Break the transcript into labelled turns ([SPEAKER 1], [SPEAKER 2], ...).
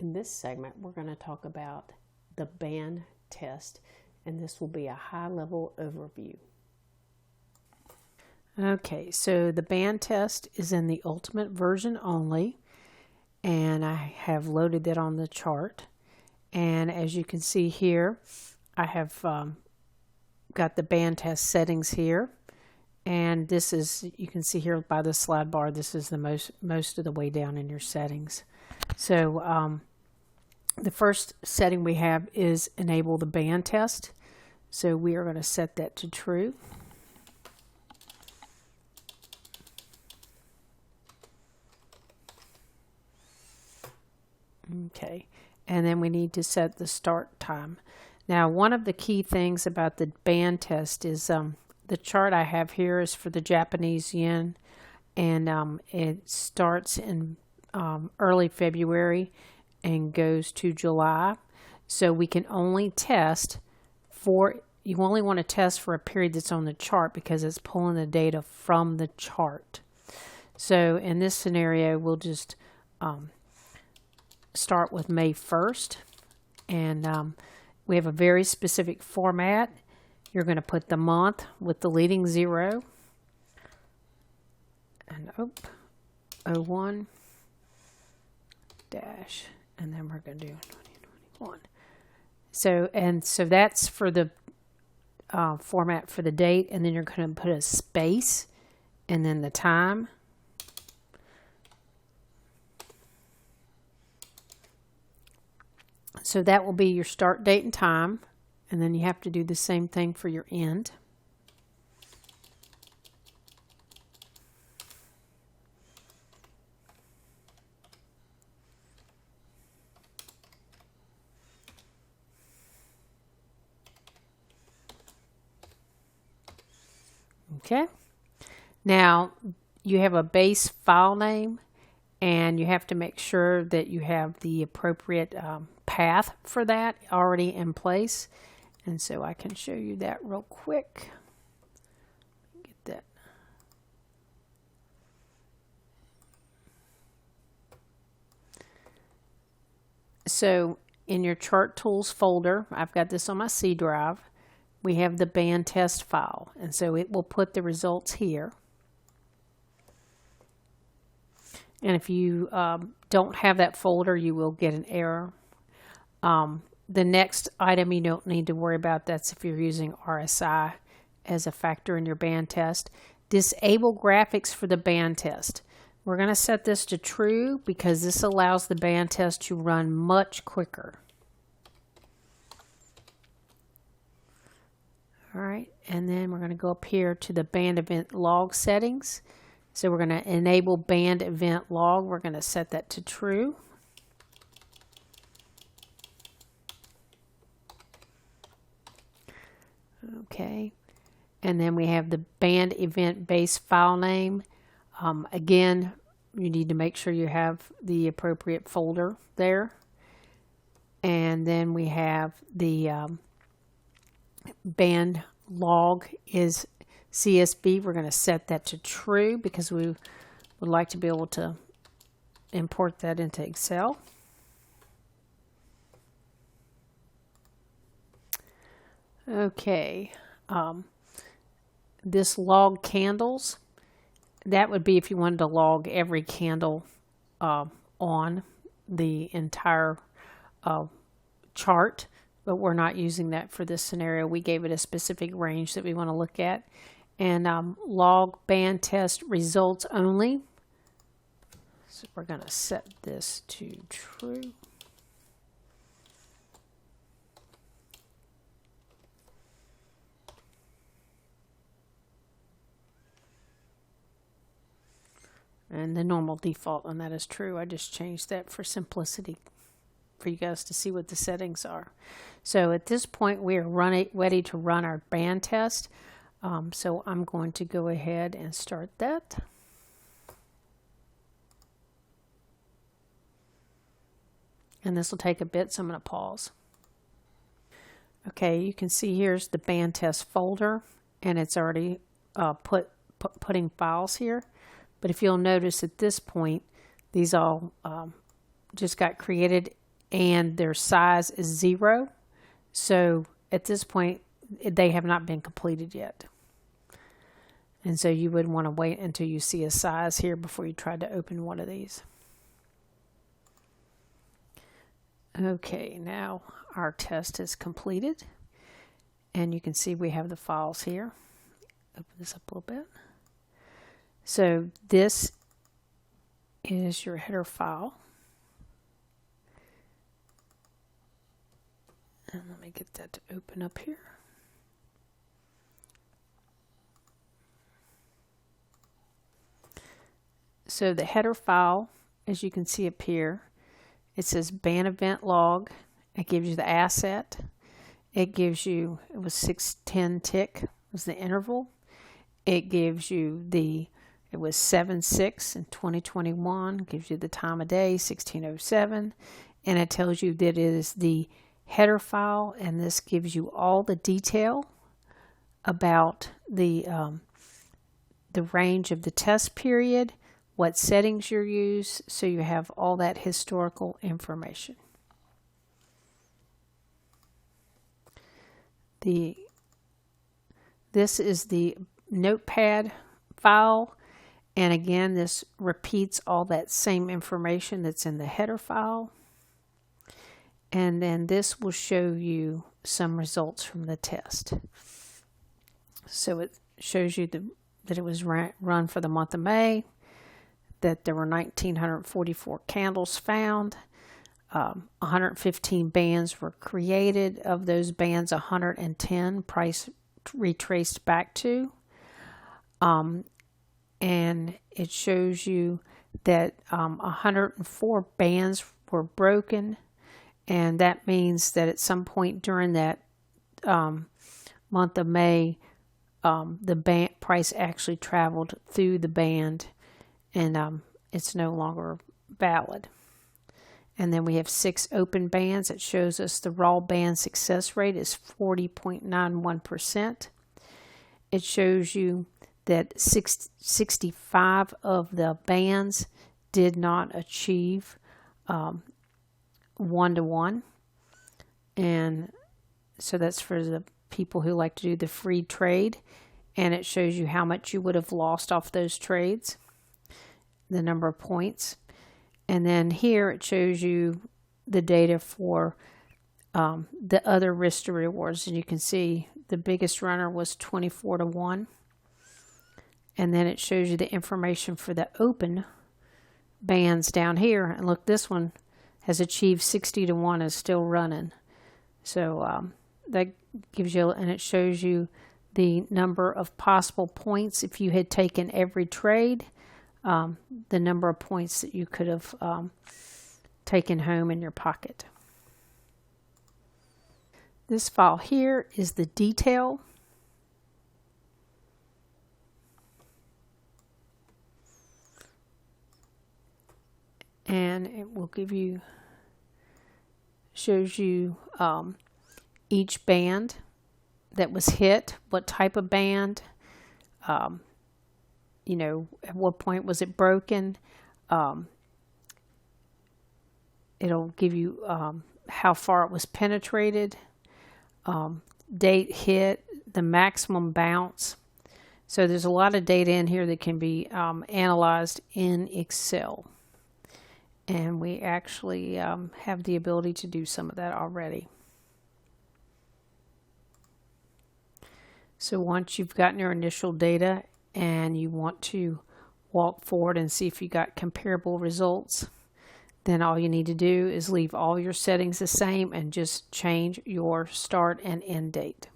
[SPEAKER 1] In this segment, we're going to talk about the band test, and this will be a high-level overview. Okay, so the band test is in the ultimate version only, and I have loaded that on the chart. And as you can see here, I have got the band test settings here, and this is, you can see here by the slide bar, this is the most of the way down in your settings. So the first setting we have is enable the band test. So we are going to set that to true. Okay, and then we need to set the start time. Now, one of the key things about the band test is the chart I have here is for the Japanese yen, and it starts in early February and goes to July. So we can only test for, you only want to test for a period that's on the chart because it's pulling the data from the chart. So in this scenario, we'll just start with May 1st, and we have a very specific format. You're going to put the month with the leading 0 and 01 dash, and then we're going to do 2021. So that's for the format for the date, and then you're going to put a space and then the time. So that will be your start date and time, and then you have to do the same thing for your end. Okay. Now you have a base file name, and you have to make sure that you have the appropriate path for that already in place. And so I can show you that real quick. Get that. So in your chart tools folder, I've got this on my C drive. We have the band test file, and so it will put the results here. And if you don't have that folder, you will get an error. The next item you don't need to worry about, that's if you're using RSI as a factor in your band test. Disable graphics for the band test. We're going to set this to true because this allows the band test to run much quicker. All right, and then we're going to go up here to the band event log settings. So we're going to enable band event log. We're going to set that to true. Okay, and then we have the band event base file name. Again, you need to make sure you have the appropriate folder there. And then we have the band log is CSV. We're going to set that to true because we would like to be able to import that into Excel. Okay, this log candles, that would be if you wanted to log every candle on the entire chart, but we're not using that for this scenario. We gave it a specific range that we want to look at. And log band test results only. So we're going to set this to true. And the normal default on that is true. I just changed that for simplicity for you guys to see what the settings are. So at this point we are ready to run our band test. So I'm going to go ahead and start that. And this will take a bit, so I'm going to pause. Okay, you can see here's the band test folder, and it's already putting files here. But if you'll notice at this point, these all just got created and their size is 0. So at this point, they have not been completed yet. And so you would want to wait until you see a size here before you try to open one of these. Okay, now our test is completed. And you can see we have the files here. Open this up a little bit. So this is your header file. And let me get that to open up here. So the header file, as you can see up here, it says ban event log. It gives you the asset. It gives you, it was 610 tick was the interval. It gives you it was 7/6 in 2021. It gives you the time of day, 1607. And it tells you that it is the header file, and this gives you all the detail about the range of the test period, what settings you use, so you have all that historical information. This is the notepad file, and again this repeats all that same information that's in the header file. And then this will show you some results from the test. So it shows you that it was run for the month of May, that there were 1,944 candles found, 115 bands were created. Of those bands, 110 price retraced back to. And it shows you that 104 bands were broken, and that means that at some point during that month of May, the band price actually traveled through the band, and it's no longer valid. And then we have 6 open bands. It shows us the raw band success rate is 40.91%. It shows you that 65 of the bands did not achieve 1-to-1. And so that's for the people who like to do the free trade. And it shows you how much you would have lost off those trades, the number of points. And then here it shows you the data for the other risk to rewards. And you can see the biggest runner was 24-to-1. And then it shows you the information for the open bands down here. And look, this one has achieved 60-to-1, is still running. So that gives you, and it shows you the number of possible points if you had taken every trade. The number of points that you could have taken home in your pocket. This file here is the detail. And it will give you, shows you each band that was hit, what type of band, you know, at what point was it broken. It'll give you how far it was penetrated, date hit, the maximum bounce. So there's a lot of data in here that can be analyzed in Excel. And we actually have the ability to do some of that already. So once you've gotten your initial data and you want to walk forward and see if you got comparable results, then all you need to do is leave all your settings the same and just change your start and end date.